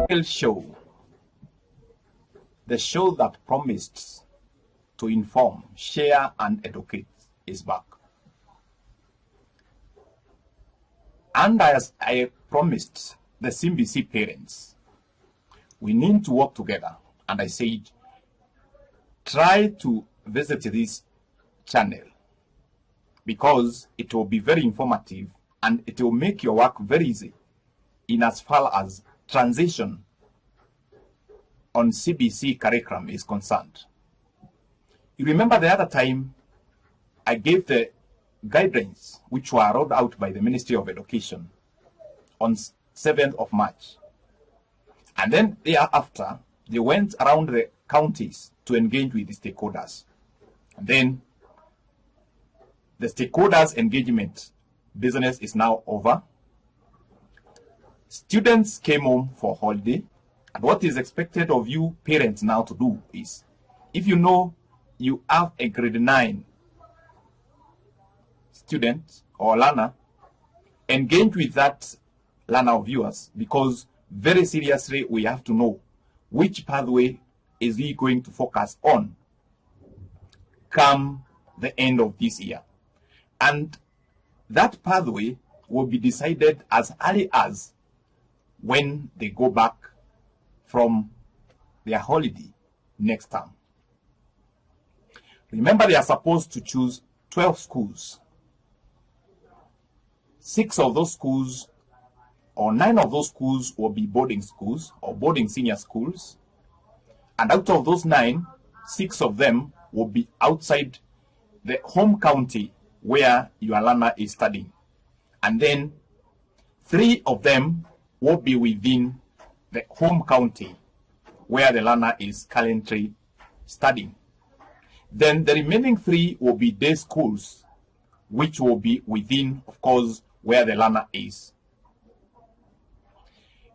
Rokel Show, the show that promised to inform, share, and educate, is back. And as I promised the CBC parents, we need to work together. And I said, try to visit this channel because it will be very informative and it will make your work very easy in as far as transition on CBC curriculum is concerned. You remember the other time I gave the guidelines which were rolled out by the Ministry of Education on 7th of March. And then thereafter, they went around the counties to engage with the stakeholders. And then the stakeholders' engagement business is now over. Students came home for holiday. And what is expected of you parents now to do is, if you know you have a grade 9 student or learner, engage with that learner of yours, because very seriously we have to know which pathway is he going to focus on come the end of this year. And that pathway will be decided as early as when they go back from their holiday next term. Remember, they are supposed to choose 12 schools. 6 of those schools or 9 of those schools will be boarding schools or boarding senior schools. And out of those 9, 6 of them will be outside the home county where your learner is studying. And then 3 of them will be within the home county where the learner is currently studying. Then the remaining 3 will be day schools, which will be within, of course, where the learner is.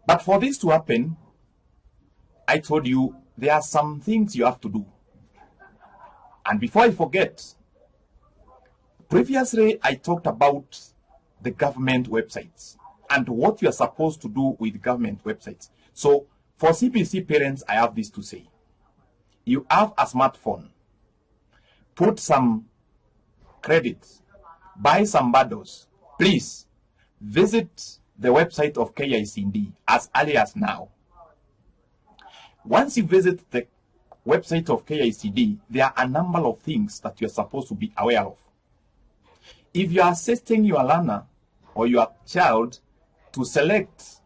But for this to happen, I told you there are some things you have to do. And before I forget, previously I talked about the government websites and what you are supposed to do with government websites. So for CBC parents, I have this to say. You have a smartphone. Put some credit. Buy some bundles. Please visit the website of KICD as early as now. Once you visit the website of KICD, there are a number of things that you're supposed to be aware of. If you are assisting your learner or your child to select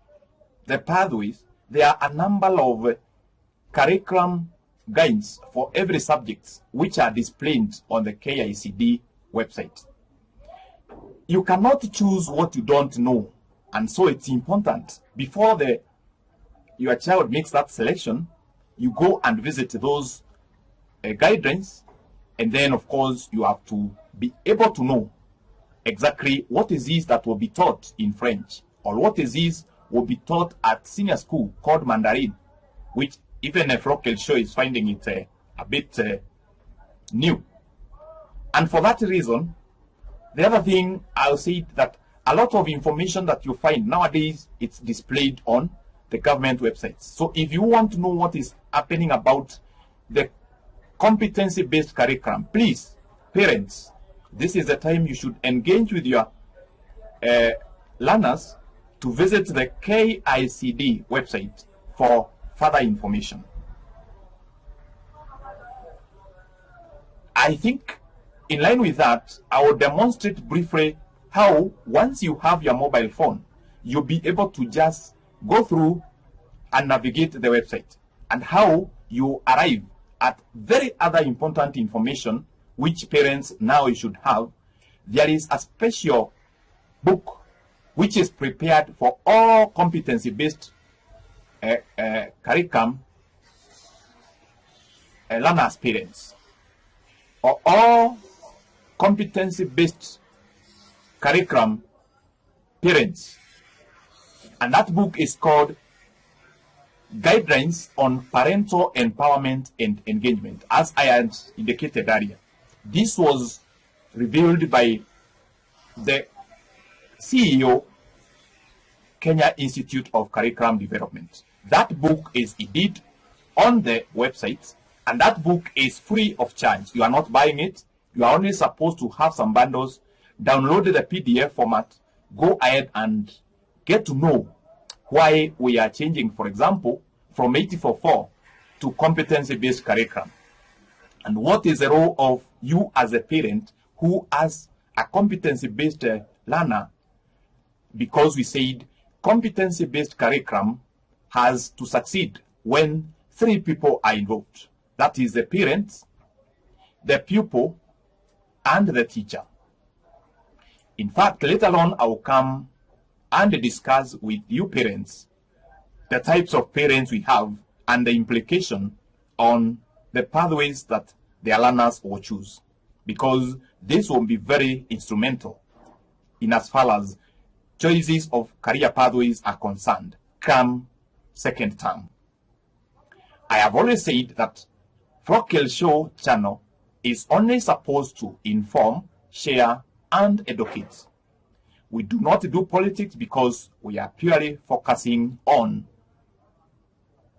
the pathways, there are a number of curriculum guides for every subject which are displayed on the KICD website. You cannot choose what you don't know, and so it's important before your child makes that selection, you go and visit those guidelines, and then of course you have to be able to know exactly what is this that will be taught in French, or what is this will be taught at senior school called Mandarin, which even if Rokel Show is finding it a bit new. And for that reason, the other thing I'll say that a lot of information that you find nowadays, it's displayed on the government websites. So if you want to know what is happening about the competency-based curriculum, please, parents, this is the time you should engage with your learners to visit the KICD website for further information. I think in line with that, I will demonstrate briefly how once you have your mobile phone, you'll be able to just go through and navigate the website, and how you arrive at very other important information which parents now you should have. There is a special book which is prepared for all competency-based curriculum learners parents, or all competency-based curriculum parents. And that book is called Guidelines on Parental Empowerment and Engagement, as I had indicated earlier. This was revealed by the CEO, Kenya Institute of Curriculum Development. That book is indeed on the website, and that book is free of charge. You are not buying it. You are only supposed to have some bundles, download the PDF format, go ahead and get to know why we are changing, for example, from 844 to competency-based curriculum. And what is the role of you as a parent who has a competency-based learner? Because we said competency-based curriculum has to succeed when 3 people are involved. That is the parents, the pupil, and the teacher. In fact, later on, I will come and discuss with you parents the types of parents we have and the implication on the pathways that their learners will choose, because this will be very instrumental in as far as choices of career pathways are concerned come second term. I have always said that Flock Hill Show channel is only supposed to inform, share, and educate. We do not do politics because we are purely focusing on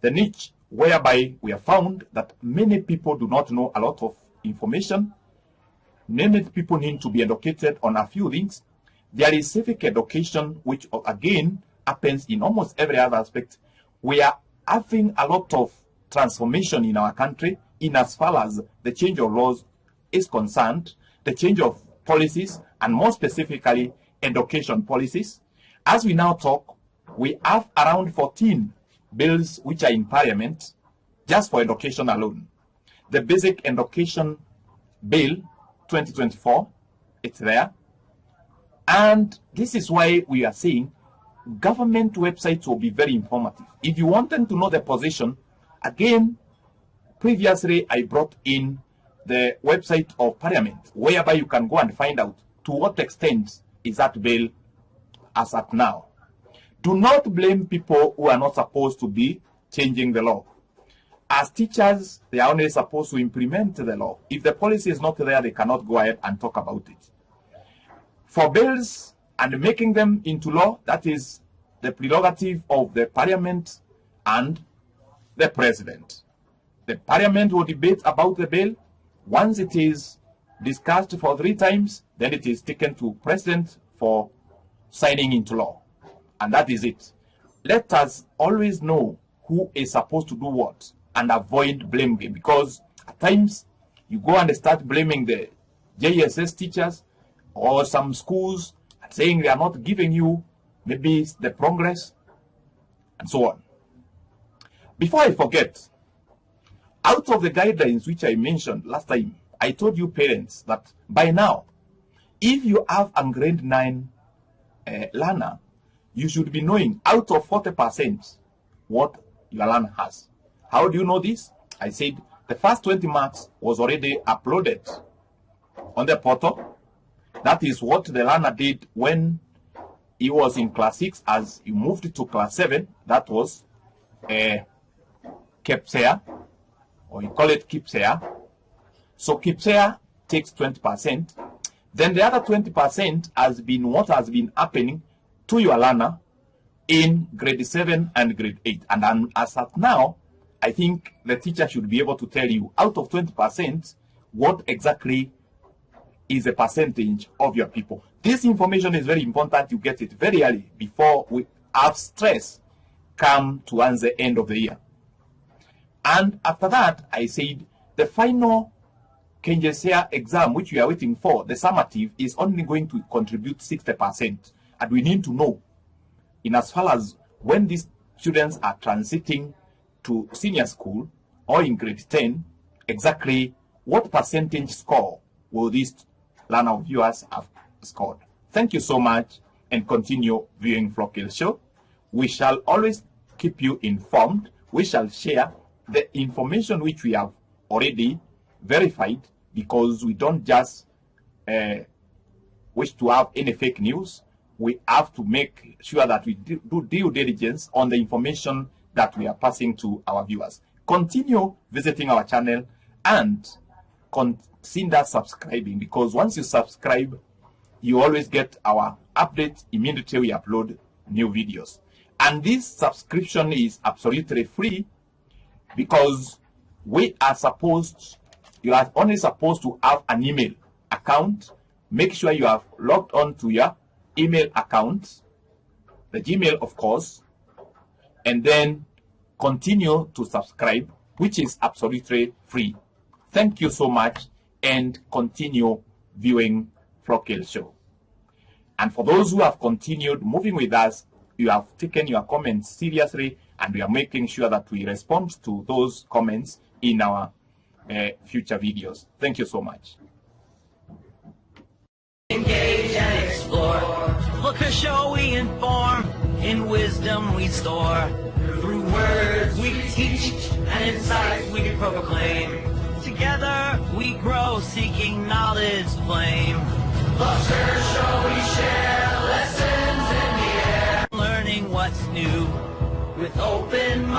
the niche whereby we have found that many people do not know a lot of information. Many people need to be educated on a few things. There is civic education, which again happens in almost every other aspect. We are having a lot of transformation in our country in as far as the change of laws is concerned, the change of policies, and more specifically, education policies. As we now talk, we have around 14 bills which are in Parliament just for education alone. The Basic Education Bill 2024, it's there. And this is why we are saying government websites will be very informative. If you want them to know the position, again, previously I brought in the website of Parliament, whereby you can go and find out to what extent is that bill as at now. Do not blame people who are not supposed to be changing the law. As teachers, they are only supposed to implement the law. If the policy is not there, they cannot go ahead and talk about it. For bills and making them into law, that is the prerogative of the Parliament and the President. The Parliament will debate about the bill. Once it is discussed for 3 times, then it is taken to President for signing into law. And that is it. Let us always know who is supposed to do what and avoid blame game, because at times you go and start blaming the JSS teachers or some schools and saying they are not giving you maybe the progress and so on. Before I forget, out of the guidelines which I mentioned last time, I told you parents that by now, if you have a grade 9 learner, you should be knowing out of 40% what your learner has. How do you know this? I said the first 20 marks was already uploaded on the portal. That is what the learner did when he was in class 6. As he moved to class 7, that was KPSEA, or you call it KPSEA. So KPSEA takes 20%. Then the other 20% has been what has been happening to your learner in grade 7 and grade 8. And as at now, I think the teacher should be able to tell you out of 20%, what exactly is the percentage of your people. This information is very important. You get it very early before we have stress come towards the end of the year. And after that, I said the final KNJSEA exam, which we are waiting for, the summative, is only going to contribute 60%. And we need to know, in as far as when these students are transiting to senior school or in grade 10, exactly what percentage score will these learner viewers have scored. Thank you so much, and continue viewing Flock Hill Show. We shall always keep you informed. We shall share the information which we have already verified, because we don't just wish to have any fake news. We have to make sure that we do due diligence on the information that we are passing to our viewers. Continue visiting our channel and consider subscribing, because once you subscribe, you always get our updates immediately we upload new videos. And this subscription is absolutely free because you are only supposed to have an email account. Make sure you have logged on to your email account, the Gmail of course, and then continue to subscribe, which is absolutely free. Thank you so much, and continue viewing Flockale Show. And for those who have continued moving with us, you have taken your comments seriously, and we are making sure that we respond to those comments in our future videos. Thank you so much. Engage and explore. Flockale Show we inform, in wisdom we store. Through words we teach, and insights we proclaim. Together we grow, seeking knowledge flame. Flockale Show we share, lessons in the air. Learning what's new, with open minds.